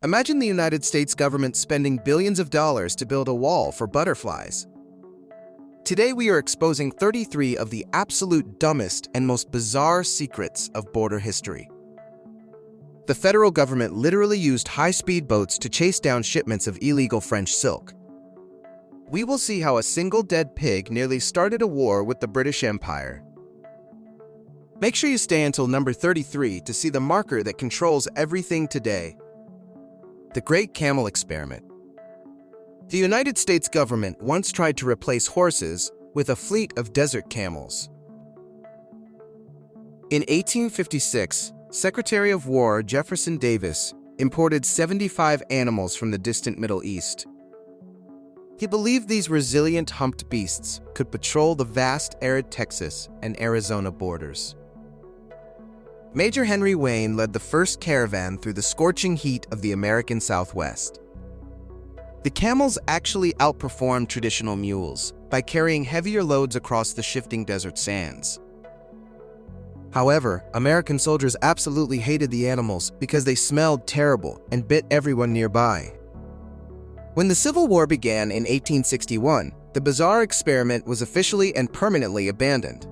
Imagine the United States government spending billions of dollars to build a wall for butterflies. Today we are exposing 33 of the absolute dumbest and most bizarre secrets of border history. The federal government literally used high-speed boats to chase down shipments of illegal French silk. We will see how a single dead pig nearly started a war with the British Empire. Make sure you stay until number 33 to see the marker that controls everything today. The Great Camel Experiment. The United States government once tried to replace horses with a fleet of desert camels. In 1856, Secretary of War Jefferson Davis imported 75 animals from the distant Middle East. He believed these resilient humped beasts could patrol the vast arid Texas and Arizona borders. Major Henry Wayne led the first caravan through the scorching heat of the American Southwest. The camels actually outperformed traditional mules by carrying heavier loads across the shifting desert sands. However, American soldiers absolutely hated the animals because they smelled terrible and bit everyone nearby. When the Civil War began in 1861, the bizarre experiment was officially and permanently abandoned.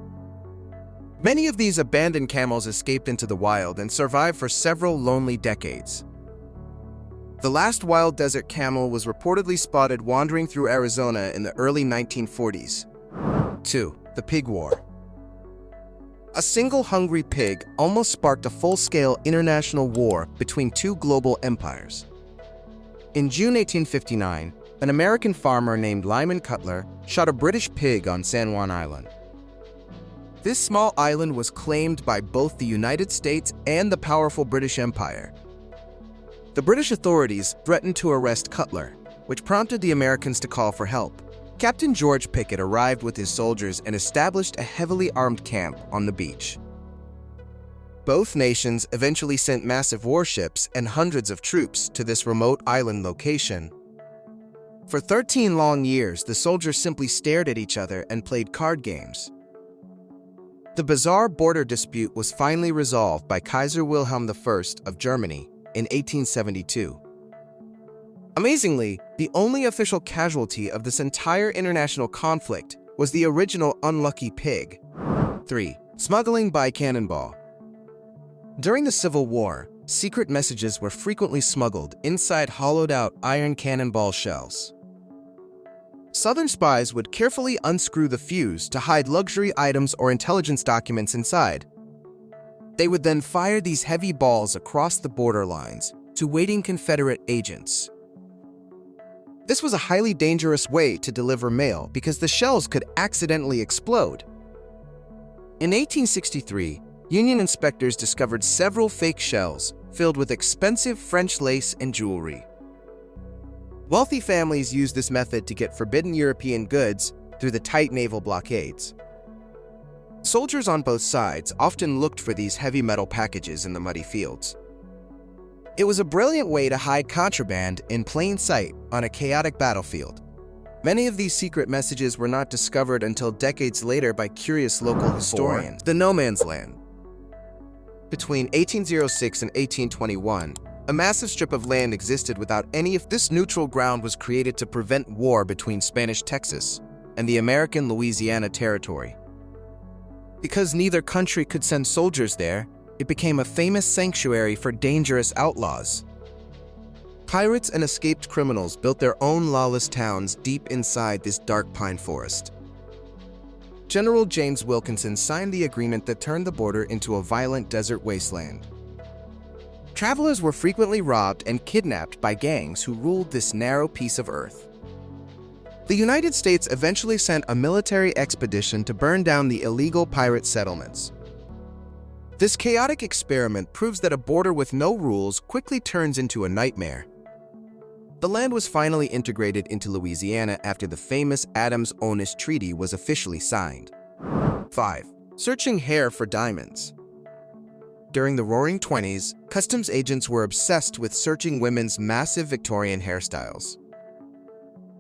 Many of these abandoned camels escaped into the wild and survived for several lonely decades. The last wild desert camel was reportedly spotted wandering through Arizona in the early 1940s. 2. The Pig War. A single hungry pig almost sparked a full-scale international war between two global empires. In June 1859, an American farmer named Lyman Cutler shot a British pig on San Juan Island. This small island was claimed by both the United States and the powerful British Empire. The British authorities threatened to arrest Cutler, which prompted the Americans to call for help. Captain George Pickett arrived with his soldiers and established a heavily armed camp on the beach. Both nations eventually sent massive warships and hundreds of troops to this remote island location. For 13 long years, the soldiers simply stared at each other and played card games. The bizarre border dispute was finally resolved by Kaiser Wilhelm I of Germany in 1872. Amazingly, the only official casualty of this entire international conflict was the original unlucky pig. 3. Smuggling by cannonball. During the Civil War, secret messages were frequently smuggled inside hollowed-out iron cannonball shells. Southern spies would carefully unscrew the fuse to hide luxury items or intelligence documents inside. They would then fire these heavy balls across the border lines to waiting Confederate agents. This was a highly dangerous way to deliver mail because the shells could accidentally explode. In 1863, Union inspectors discovered several fake shells filled with expensive French lace and jewelry. Wealthy families used this method to get forbidden European goods through the tight naval blockades. Soldiers on both sides often looked for these heavy metal packages in the muddy fields. It was a brilliant way to hide contraband in plain sight on a chaotic battlefield. Many of these secret messages were not discovered until decades later by curious local historians. 4. The No Man's Land. Between 1806 and 1821, a massive strip of land existed without any of this neutral ground was created to prevent war between Spanish Texas and the American Louisiana Territory. Because neither country could send soldiers there, it became a famous sanctuary for dangerous outlaws. Pirates and escaped criminals built their own lawless towns deep inside this dark pine forest. General James Wilkinson signed the agreement that turned the border into a violent desert wasteland. Travelers were frequently robbed and kidnapped by gangs who ruled this narrow piece of earth. The United States eventually sent a military expedition to burn down the illegal pirate settlements. This chaotic experiment proves that a border with no rules quickly turns into a nightmare. The land was finally integrated into Louisiana after the famous Adams-Onis Treaty was officially signed. 5. Searching hair for diamonds. During the Roaring '20s, customs agents were obsessed with searching women's massive Victorian hairstyles.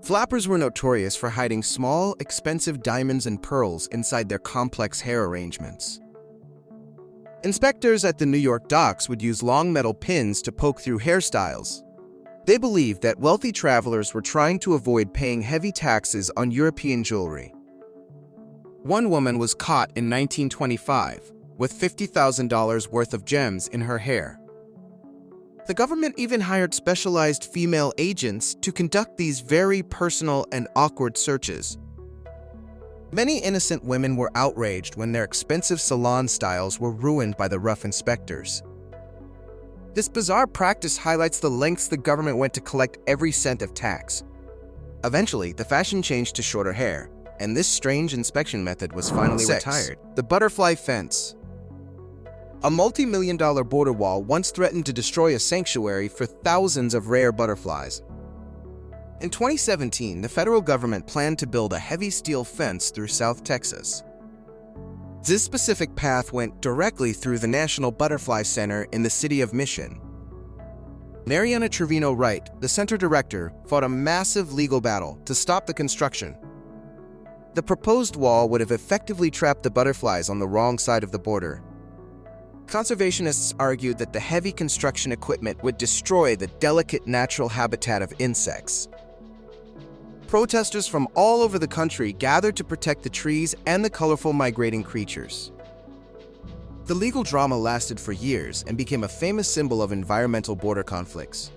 Flappers were notorious for hiding small, expensive diamonds and pearls inside their complex hair arrangements. Inspectors at the New York docks would use long metal pins to poke through hairstyles, They believed that wealthy travelers were trying to avoid paying heavy taxes on European jewelry. One woman was caught in 1925 with $50,000 worth of gems in her hair. The government even hired specialized female agents to conduct these very personal and awkward searches. Many innocent women were outraged when their expensive salon styles were ruined by the rough inspectors. This bizarre practice highlights the lengths the government went to collect every cent of tax. Eventually, the fashion changed to shorter hair, and this strange inspection method was finally retired. The butterfly fence. A multi-million-dollar border wall once threatened to destroy a sanctuary for thousands of rare butterflies. In 2017, the federal government planned to build a heavy steel fence through South Texas. This specific path went directly through the National Butterfly Center in the city of Mission. Mariana Trevino Wright, the center director, fought a massive legal battle to stop the construction. The proposed wall would have effectively trapped the butterflies on the wrong side of the border. Conservationists argued that the heavy construction equipment would destroy the delicate natural habitat of insects. Protesters from all over the country gathered to protect the trees and the colorful migrating creatures. The legal drama lasted for years and became a famous symbol of environmental border conflicts.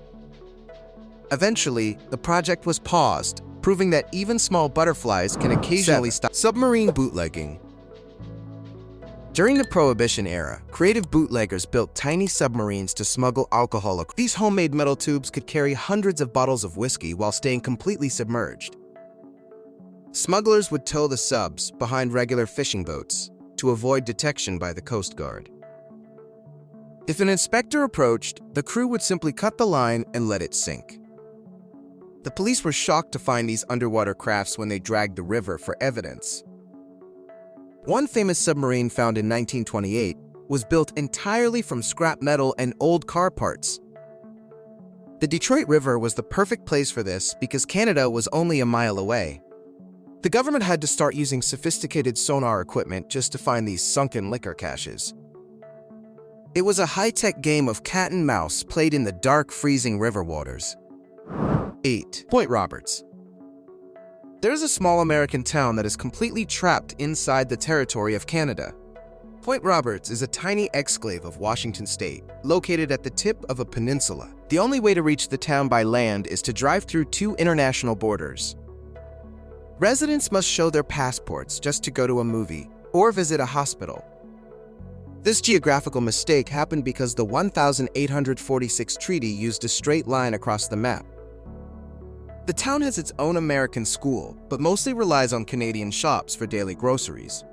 Eventually, the project was paused, proving that even small butterflies can occasionally stop. Submarine bootlegging. During the Prohibition era, creative bootleggers built tiny submarines to smuggle alcohol. These homemade metal tubes could carry hundreds of bottles of whiskey while staying completely submerged. Smugglers would tow the subs behind regular fishing boats to avoid detection by the Coast Guard. If an inspector approached, the crew would simply cut the line and let it sink. The police were shocked to find these underwater crafts when they dragged the river for evidence. One famous submarine found in 1928 was built entirely from scrap metal and old car parts. The Detroit River was the perfect place for this because Canada was only a mile away. The government had to start using sophisticated sonar equipment just to find these sunken liquor caches. It was a high-tech game of cat and mouse played in the dark, freezing river waters. 8. Point Roberts. There is a small American town that is completely trapped inside the territory of Canada. Point Roberts is a tiny exclave of Washington State, located at the tip of a peninsula. The only way to reach the town by land is to drive through 2 international borders. Residents must show their passports just to go to a movie or visit a hospital. This geographical mistake happened because the 1846 treaty used a straight line across the map. The town has its own American school, but mostly relies on Canadian shops for daily groceries.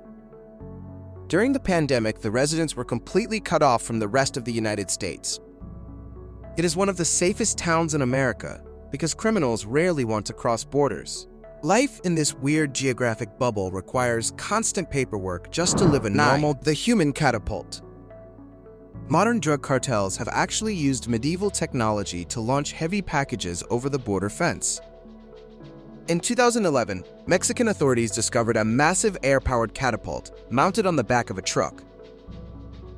During the pandemic, the residents were completely cut off from the rest of the United States. It is one of the safest towns in America because criminals rarely want to cross borders. Life in this weird geographic bubble requires constant paperwork just to live a normal, the human catapult. Modern drug cartels have actually used medieval technology to launch heavy packages over the border fence. In 2011, Mexican authorities discovered a massive air-powered catapult mounted on the back of a truck.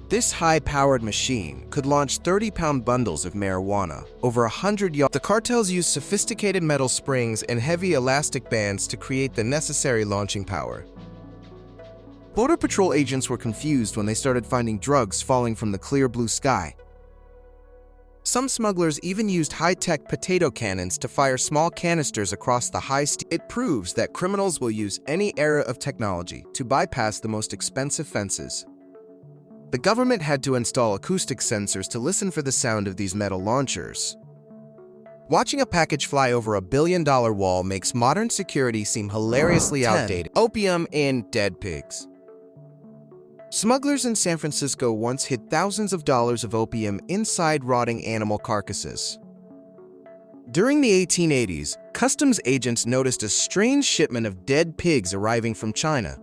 This high-powered machine could launch 30-pound bundles of marijuana over 100 yards. The cartels use sophisticated metal springs and heavy elastic bands to create the necessary launching power. Border Patrol agents were confused when they started finding drugs falling from the clear blue sky. Some smugglers even used high-tech potato cannons to fire small canisters across the high steel. It proves that criminals will use any era of technology to bypass the most expensive fences. The government had to install acoustic sensors to listen for the sound of these metal launchers. Watching a package fly over a billion-dollar wall makes modern security seem hilariously outdated. Opium in dead pigs. Smugglers in San Francisco once hid thousands of dollars of opium inside rotting animal carcasses. During the 1880s, customs agents noticed a strange shipment of dead pigs arriving from China.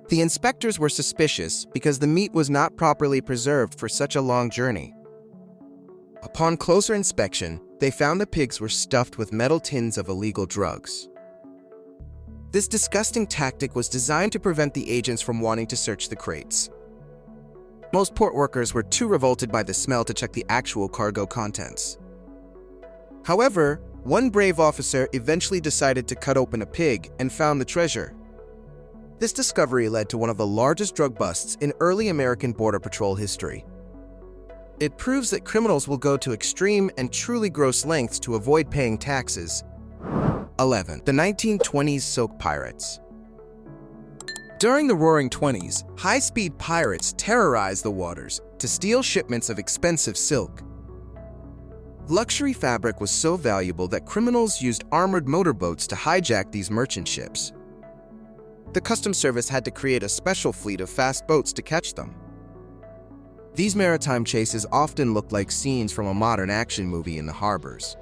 The inspectors were suspicious because the meat was not properly preserved for such a long journey. Upon closer inspection, they found the pigs were stuffed with metal tins of illegal drugs. This disgusting tactic was designed to prevent the agents from wanting to search the crates. Most port workers were too revolted by the smell to check the actual cargo contents. However, one brave officer eventually decided to cut open a pig and found the treasure. This discovery led to one of the largest drug busts in early American Border Patrol history. It proves that criminals will go to extreme and truly gross lengths to avoid paying taxes. 11. The 1920s Silk Pirates. During the Roaring Twenties, high-speed pirates terrorized the waters to steal shipments of expensive silk. Luxury fabric was so valuable that criminals used armored motorboats to hijack these merchant ships. The Customs Service had to create a special fleet of fast boats to catch them. These maritime chases often looked like scenes from a modern action movie in the harbors.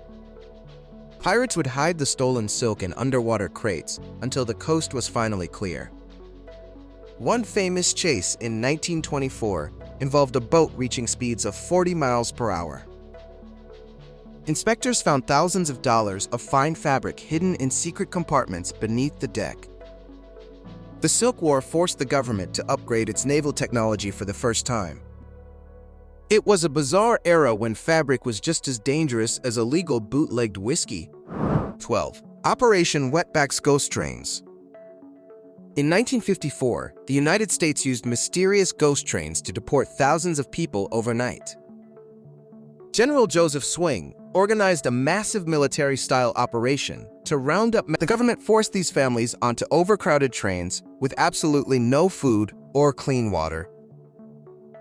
Pirates would hide the stolen silk in underwater crates until the coast was finally clear. One famous chase in 1924 involved a boat reaching speeds of 40 miles per hour. Inspectors found thousands of dollars of fine fabric hidden in secret compartments beneath the deck. The Silk War forced the government to upgrade its naval technology for the first time. It was a bizarre era when fabric was just as dangerous as illegal bootlegged whiskey. 12. Operation Wetback's Ghost Trains. In 1954, the United States used mysterious ghost trains to deport thousands of people overnight. General Joseph Swing organized a massive military-style operation to round up. The government forced these families onto overcrowded trains with absolutely no food or clean water.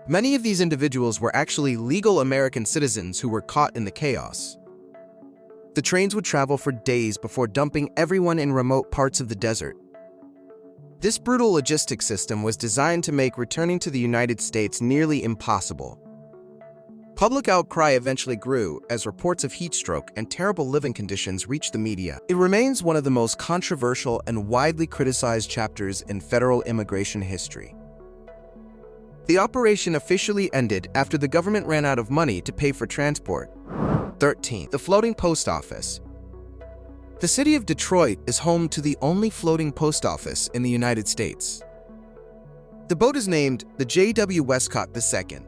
Many of these individuals were actually legal American citizens who were caught in the chaos. The trains would travel for days before dumping everyone in remote parts of the desert. This brutal logistics system was designed to make returning to the United States nearly impossible. Public outcry eventually grew as reports of heat stroke and terrible living conditions reached the media. It remains one of the most controversial and widely criticized chapters in federal immigration history. The operation officially ended after the government ran out of money to pay for transport. 13. The Floating Post Office. The city of Detroit is home to the only floating post office in the United States. The boat is named the J.W. Westcott II,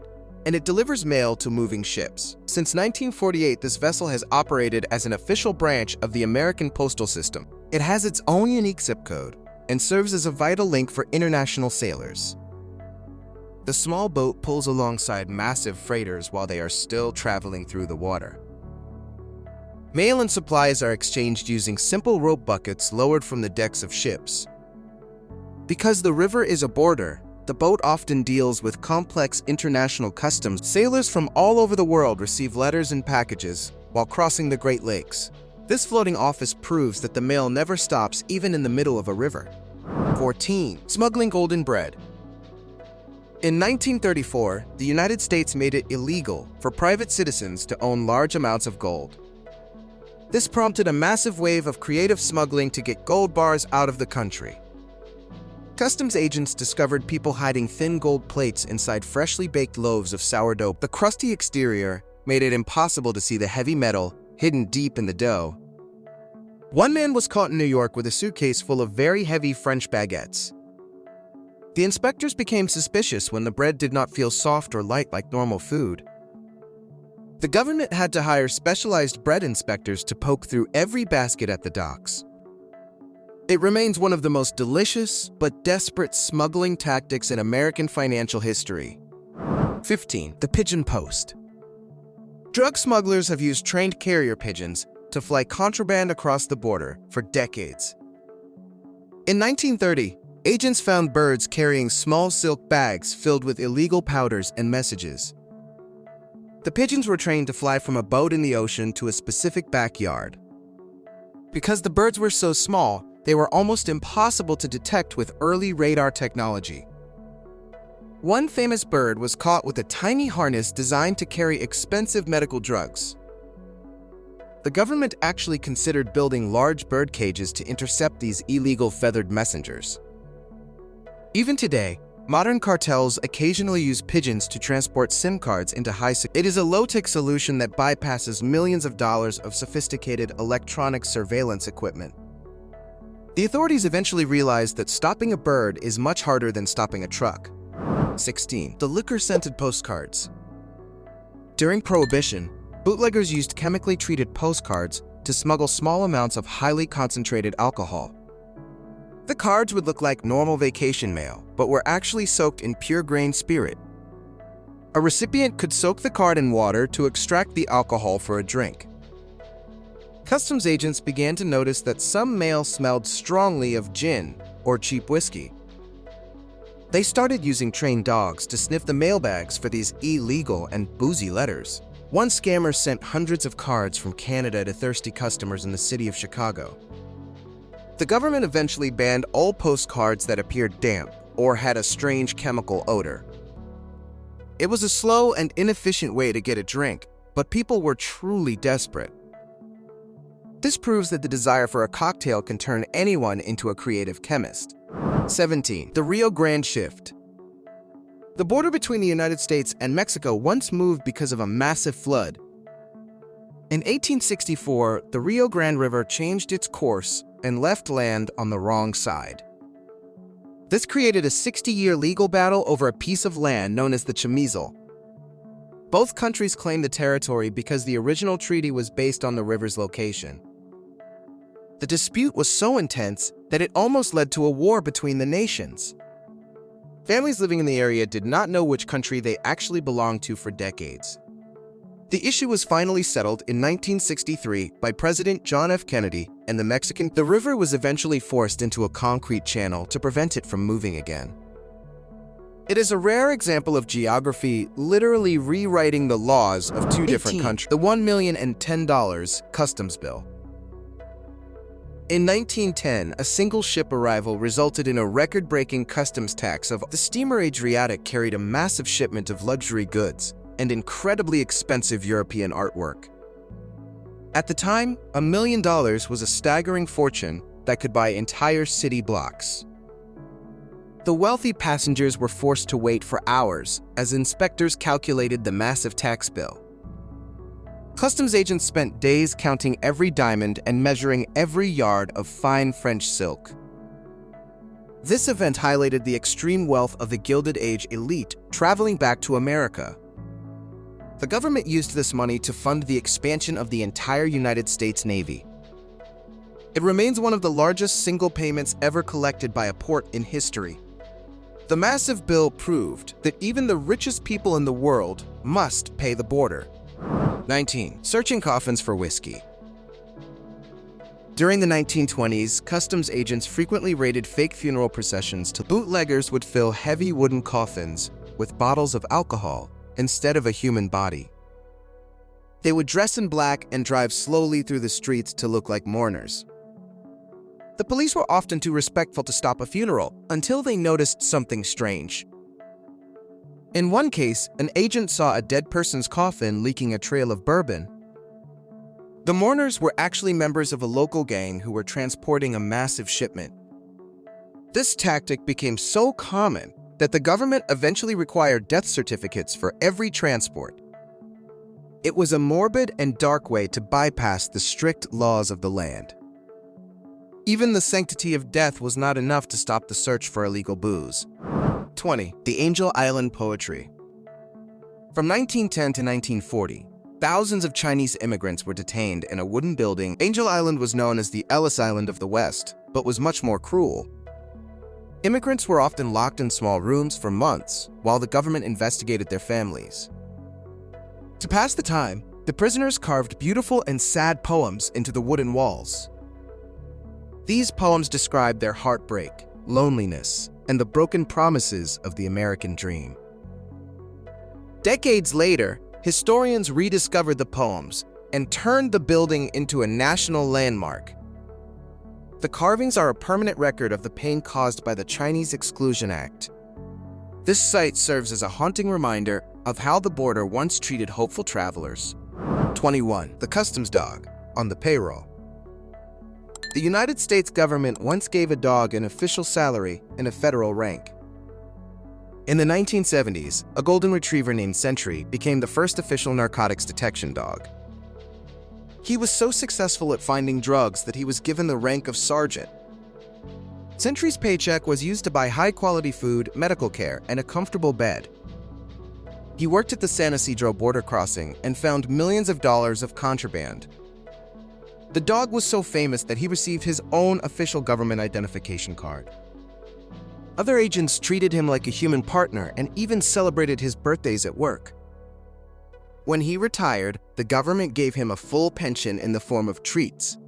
and it delivers mail to moving ships. Since 1948, this vessel has operated as an official branch of the American postal system. It has its own unique zip code and serves as a vital link for international sailors. The small boat pulls alongside massive freighters while they are still traveling through the water. Mail and supplies are exchanged using simple rope buckets lowered from the decks of ships. Because the river is a border, the boat often deals with complex international customs. Sailors from all over the world receive letters and packages while crossing the Great Lakes. This floating office proves that the mail never stops even in the middle of a river. 14. Smuggling golden bread. In 1934, the United States made it illegal for private citizens to own large amounts of gold. This prompted a massive wave of creative smuggling to get gold bars out of the country. Customs agents discovered people hiding thin gold plates inside freshly baked loaves of sourdough. The crusty exterior made it impossible to see the heavy metal hidden deep in the dough. One man was caught in New York with a suitcase full of very heavy French baguettes. The inspectors became suspicious when the bread did not feel soft or light like normal food. The government had to hire specialized bread inspectors to poke through every basket at the docks. It remains one of the most delicious but desperate smuggling tactics in American financial history. 15. The Pigeon Post. Drug smugglers have used trained carrier pigeons to fly contraband across the border for decades. In 1930, agents found birds carrying small silk bags filled with illegal powders and messages. The pigeons were trained to fly from a boat in the ocean to a specific backyard. Because the birds were so small, they were almost impossible to detect with early radar technology. One famous bird was caught with a tiny harness designed to carry expensive medical drugs. The government actually considered building large bird cages to intercept these illegal feathered messengers. Even today, modern cartels occasionally use pigeons to transport SIM cards into high-security. It is a low-tech solution that bypasses millions of dollars of sophisticated electronic surveillance equipment. The authorities eventually realized that stopping a bird is much harder than stopping a truck. 16. The liquor-scented postcards. During Prohibition, Bootleggers used chemically treated postcards to smuggle small amounts of highly concentrated alcohol. The cards would look like normal vacation mail, but were actually soaked in pure grain spirit. A recipient could soak the card in water to extract the alcohol for a drink. Customs agents began to notice that some mail smelled strongly of gin or cheap whiskey. They started using trained dogs to sniff the mailbags for these illegal and boozy letters. One scammer sent hundreds of cards from Canada to thirsty customers in the city of Chicago. The government eventually banned all postcards that appeared damp or had a strange chemical odor. It was a slow and inefficient way to get a drink, but people were truly desperate. This proves that the desire for a cocktail can turn anyone into a creative chemist. 17. The Rio Grande Shift. The border between the United States and Mexico once moved because of a massive flood. In 1864, the Rio Grande River changed its course and left land on the wrong side. This created a 60-year legal battle over a piece of land known as the Chamizal. Both countries claimed the territory because the original treaty was based on the river's location. The dispute was so intense that it almost led to a war between the nations. Families living in the area did not know which country they actually belonged to for decades. The issue was finally settled in 1963 by President John F. Kennedy and the Mexican. The river was eventually forced into a concrete channel to prevent it from moving again. It is a rare example of geography literally rewriting the laws of two different countries. The $1,010 customs bill. In 1910, a single ship arrival resulted in a record-breaking customs tax of the steamer Adriatic carried a massive shipment of luxury goods and incredibly expensive European artwork. At the time, $1 million was a staggering fortune that could buy entire city blocks. The wealthy passengers were forced to wait for hours as inspectors calculated the massive tax bill. Customs agents spent days counting every diamond and measuring every yard of fine French silk. This event highlighted the extreme wealth of the Gilded Age elite traveling back to America. The government used this money to fund the expansion of the entire United States Navy. It remains one of the largest single payments ever collected by a port in history. The massive bill proved that even the richest people in the world must pay the border. 19. Searching coffins for whiskey. During the 1920s, customs agents frequently raided fake funeral processions. Bootleggers would fill heavy wooden coffins with bottles of alcohol instead of a human body. They would dress in black and drive slowly through the streets to look like mourners. The police were often too respectful to stop a funeral until they noticed something strange. In one case, an agent saw a dead person's coffin leaking a trail of bourbon. The mourners were actually members of a local gang who were transporting a massive shipment. This tactic became so common that the government eventually required death certificates for every transport. It was a morbid and dark way to bypass the strict laws of the land. Even the sanctity of death was not enough to stop the search for illegal booze. 20. The Angel Island Poetry. From 1910 to 1940, thousands of Chinese immigrants were detained in a wooden building. Angel Island was known as the Ellis Island of the West, but was much more cruel. Immigrants were often locked in small rooms for months while the government investigated their families. To pass the time, the prisoners carved beautiful and sad poems into the wooden walls. These poems described their heartbreak, loneliness, and the broken promises of the American dream. Decades later, historians rediscovered the poems and turned the building into a national landmark. The carvings are a permanent record of the pain caused by the Chinese Exclusion Act. This site serves as a haunting reminder of how the border once treated hopeful travelers. 21. The Customs Dog on the payroll. The United States government once gave a dog an official salary and a federal rank. In the 1970s, a golden retriever named Sentry became the first official narcotics detection dog. He was so successful at finding drugs that he was given the rank of sergeant. Sentry's paycheck was used to buy high-quality food, medical care, and a comfortable bed. He worked at the San Isidro border crossing and found millions of dollars of contraband. The dog was so famous that he received his own official government identification card. Other agents treated him like a human partner and even celebrated his birthdays at work. When he retired, the government gave him a full pension in the form of treats.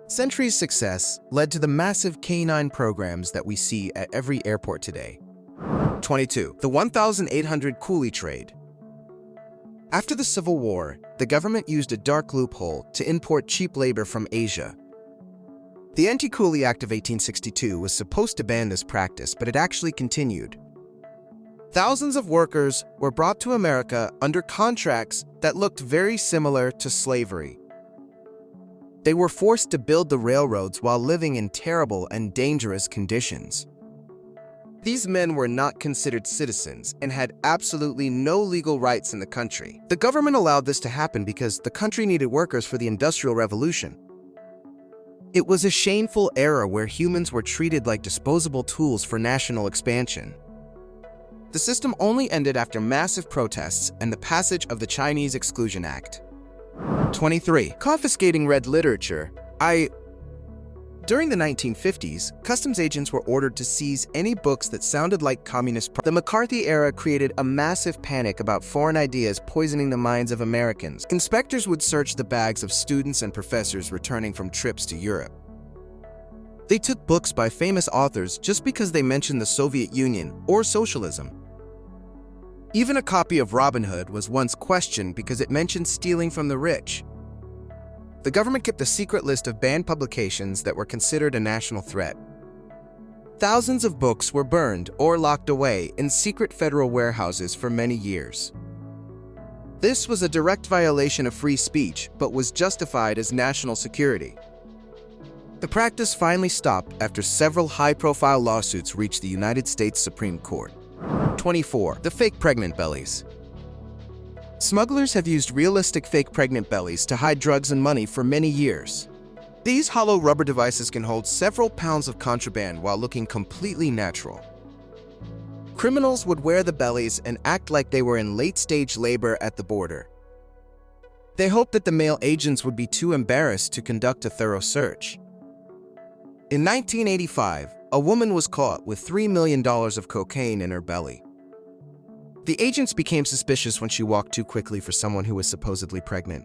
Sentry's success led to the massive canine programs that we see at every airport today. 22. The 1,800 coolie trade. After the Civil War, the government used a dark loophole to import cheap labor from Asia. The Anti-Coolie Act of 1862 was supposed to ban this practice, but it actually continued. Thousands of workers were brought to America under contracts that looked very similar to slavery. They were forced to build the railroads while living in terrible and dangerous conditions. These men were not considered citizens and had absolutely no legal rights in the country. The government allowed this to happen because the country needed workers for the Industrial Revolution. It was a shameful era where humans were treated like disposable tools for national expansion. The system only ended after massive protests and the passage of the Chinese Exclusion Act. 23. Confiscating read literature. During the 1950s, customs agents were ordered to seize any books that sounded like communist. The McCarthy era created a massive panic about foreign ideas poisoning the minds of Americans. Inspectors would search the bags of students and professors returning from trips to Europe. They took books by famous authors just because they mentioned the Soviet Union or socialism. Even a copy of Robin Hood was once questioned because it mentioned stealing from the rich. The government kept a secret list of banned publications that were considered a national threat. Thousands of books were burned or locked away in secret federal warehouses for many years. This was a direct violation of free speech, but was justified as national security. The practice finally stopped after several high-profile lawsuits reached the United States Supreme Court. 24. The fake pregnant bellies. Smugglers have used realistic fake pregnant bellies to hide drugs and money for many years. These hollow rubber devices can hold several pounds of contraband while looking completely natural. Criminals would wear the bellies and act like they were in late-stage labor at the border. They hoped that the male agents would be too embarrassed to conduct a thorough search. In 1985, a woman was caught with $3 million of cocaine in her belly. The agents became suspicious when she walked too quickly for someone who was supposedly pregnant.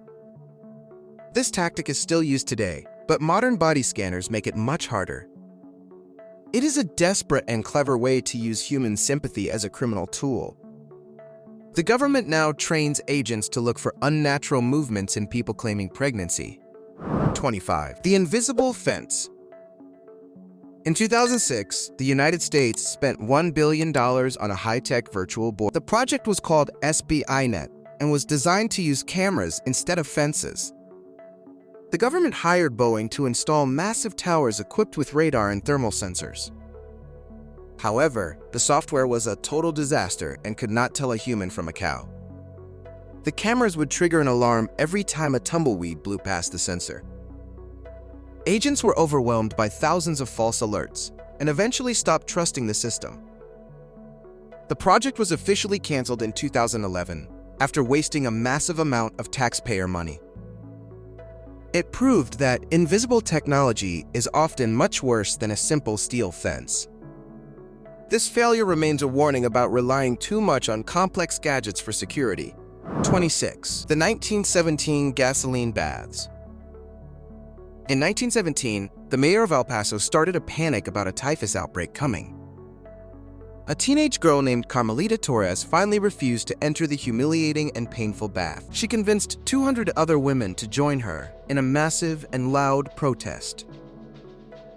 This tactic is still used today, but modern body scanners make it much harder. It is a desperate and clever way to use human sympathy as a criminal tool. The government now trains agents to look for unnatural movements in people claiming pregnancy. 25. The invisible fence. In 2006, the United States spent $1 billion on a high-tech virtual border. The project was called SBINet and was designed to use cameras instead of fences. The government hired Boeing to install massive towers equipped with radar and thermal sensors. However, the software was a total disaster and could not tell a human from a cow. The cameras would trigger an alarm every time a tumbleweed blew past the sensor. Agents were overwhelmed by thousands of false alerts and eventually stopped trusting the system. The project was officially canceled in 2011 after wasting a massive amount of taxpayer money. It proved that invisible technology is often much worse than a simple steel fence. This failure remains a warning about relying too much on complex gadgets for security. 26. The 1917 gasoline baths. In 1917, the mayor of El Paso started a panic about a typhus outbreak coming. A teenage girl named Carmelita Torres finally refused to enter the humiliating and painful bath. She convinced 200 other women to join her in a massive and loud protest.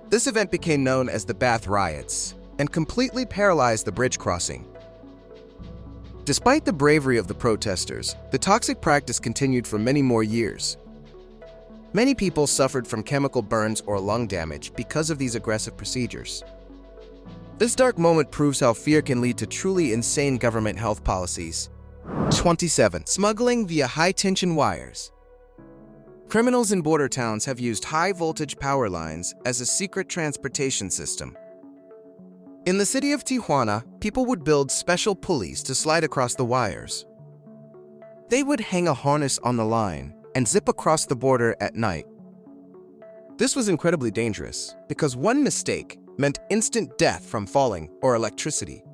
This event became known as the Bath Riots and completely paralyzed the bridge crossing. Despite the bravery of the protesters, the toxic practice continued for many more years. Many people suffered from chemical burns or lung damage because of these aggressive procedures. This dark moment proves how fear can lead to truly insane government health policies. 27. Smuggling via high-tension wires. Criminals in border towns have used high-voltage power lines as a secret transportation system. In the city of Tijuana, people would build special pulleys to slide across the wires. They would hang a harness on the line and zip across the border at night. This was incredibly dangerous because one mistake meant instant death from falling or electricity.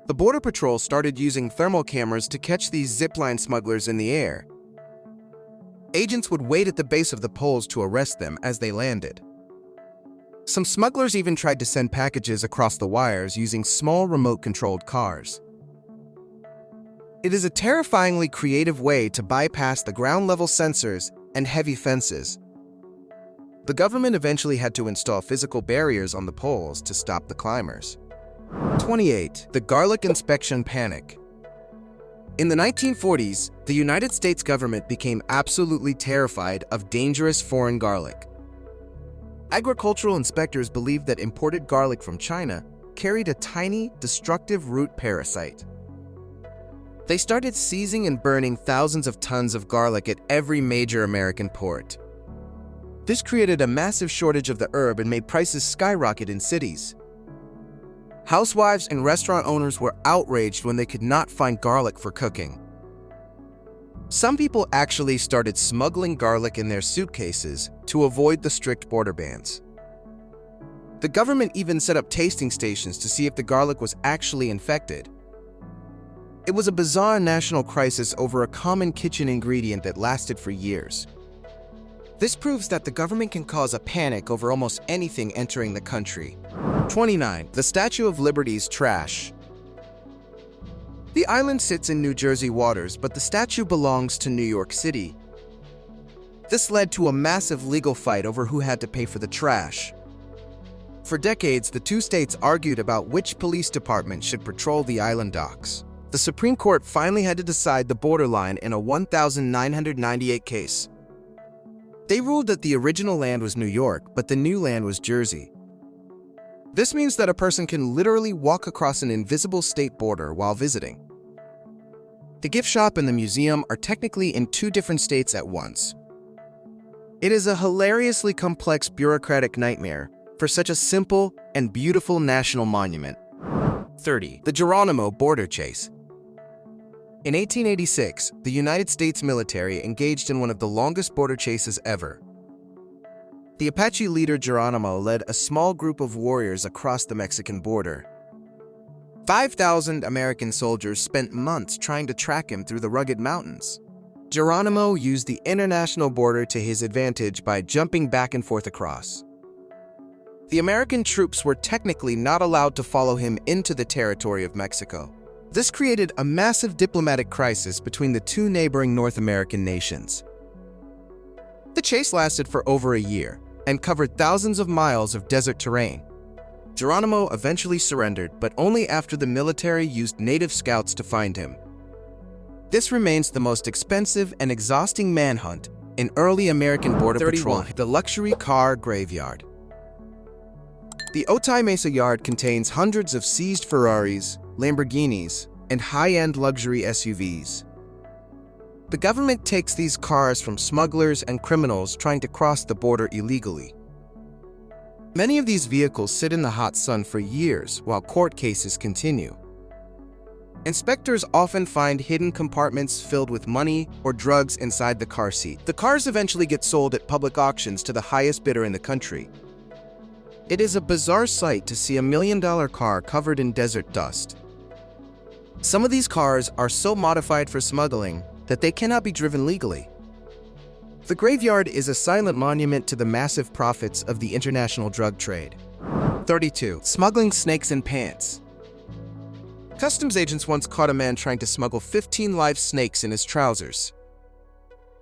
The Border Patrol started using thermal cameras to catch these zipline smugglers in the air. Agents would wait at the base of the poles to arrest them as they landed. Some smugglers even tried to send packages across the wires using small remote-controlled cars. It is a terrifyingly creative way to bypass the ground-level sensors and heavy fences. The government eventually had to install physical barriers on the poles to stop the climbers. 28. The garlic inspection panic. In the 1940s, the United States government became absolutely terrified of dangerous foreign garlic. Agricultural inspectors believed that imported garlic from China carried a tiny, destructive root parasite. They started seizing and burning thousands of tons of garlic at every major American port. This created a massive shortage of the herb and made prices skyrocket in cities. Housewives and restaurant owners were outraged when they could not find garlic for cooking. Some people actually started smuggling garlic in their suitcases to avoid the strict border bans. The government even set up tasting stations to see if the garlic was actually infected. It was a bizarre national crisis over a common kitchen ingredient that lasted for years. This proves that the government can cause a panic over almost anything entering the country. 29. The Statue of Liberty's trash. The island sits in New Jersey waters, but the statue belongs to New York City. This led to a massive legal fight over who had to pay for the trash. For decades, the two states argued about which police department should patrol the island docks. The Supreme Court finally had to decide the borderline in a 1998 case. They ruled that the original land was New York, but the new land was Jersey. This means that a person can literally walk across an invisible state border while visiting. The gift shop and the museum are technically in two different states at once. It is a hilariously complex bureaucratic nightmare for such a simple and beautiful national monument. 30. The Geronimo Border Chase. In 1886, the United States military engaged in one of the longest border chases ever. The Apache leader Geronimo led a small group of warriors across the Mexican border. 5,000 American soldiers spent months trying to track him through the rugged mountains. Geronimo used the international border to his advantage by jumping back and forth across. The American troops were technically not allowed to follow him into the territory of Mexico. This created a massive diplomatic crisis between the two neighboring North American nations. The chase lasted for over a year and covered thousands of miles of desert terrain. Geronimo eventually surrendered, but only after the military used native scouts to find him. This remains the most expensive and exhausting manhunt in early American border patrol. The luxury car graveyard. The Otay Mesa Yard contains hundreds of seized Ferraris, Lamborghinis, and high-end luxury SUVs. The government takes these cars from smugglers and criminals trying to cross the border illegally. Many of these vehicles sit in the hot sun for years while court cases continue. Inspectors often find hidden compartments filled with money or drugs inside the car seat. The cars eventually get sold at public auctions to the highest bidder in the country. It is a bizarre sight to see a $1 million car covered in desert dust. Some of these cars are so modified for smuggling that they cannot be driven legally. The graveyard is a silent monument to the massive profits of the international drug trade. 32. Smuggling snakes in pants. Customs agents once caught a man trying to smuggle 15 live snakes in his trousers.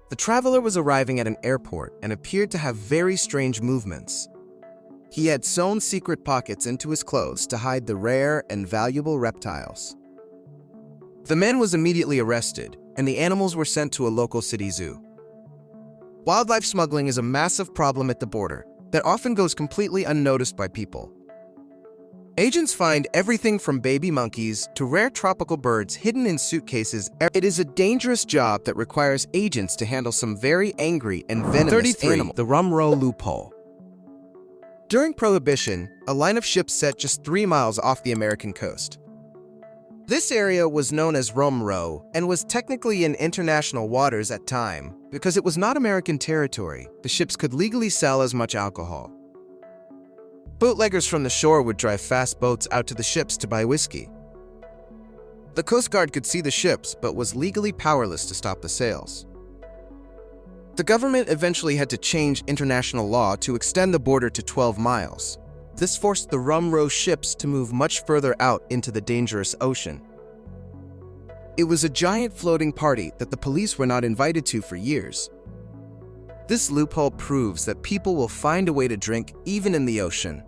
The traveler was arriving at an airport and appeared to have very strange movements. He had sewn secret pockets into his clothes to hide the rare and valuable reptiles. The man was immediately arrested, and the animals were sent to a local city zoo. Wildlife smuggling is a massive problem at the border that often goes completely unnoticed by people. Agents find everything from baby monkeys to rare tropical birds hidden in suitcases. It is a dangerous job that requires agents to handle some very angry and venomous animals. The rum row loophole. During Prohibition, a line of ships set just 3 miles off the American coast. This area was known as Rum Row and was technically in international waters at time. Because it was not American territory, the ships could legally sell as much alcohol. Bootleggers from the shore would drive fast boats out to the ships to buy whiskey. The Coast Guard could see the ships but was legally powerless to stop the sales. The government eventually had to change international law to extend the border to 12 miles. This forced the Rum Row ships to move much further out into the dangerous ocean. It was a giant floating party that the police were not invited to for years. This loophole proves that people will find a way to drink even in the ocean.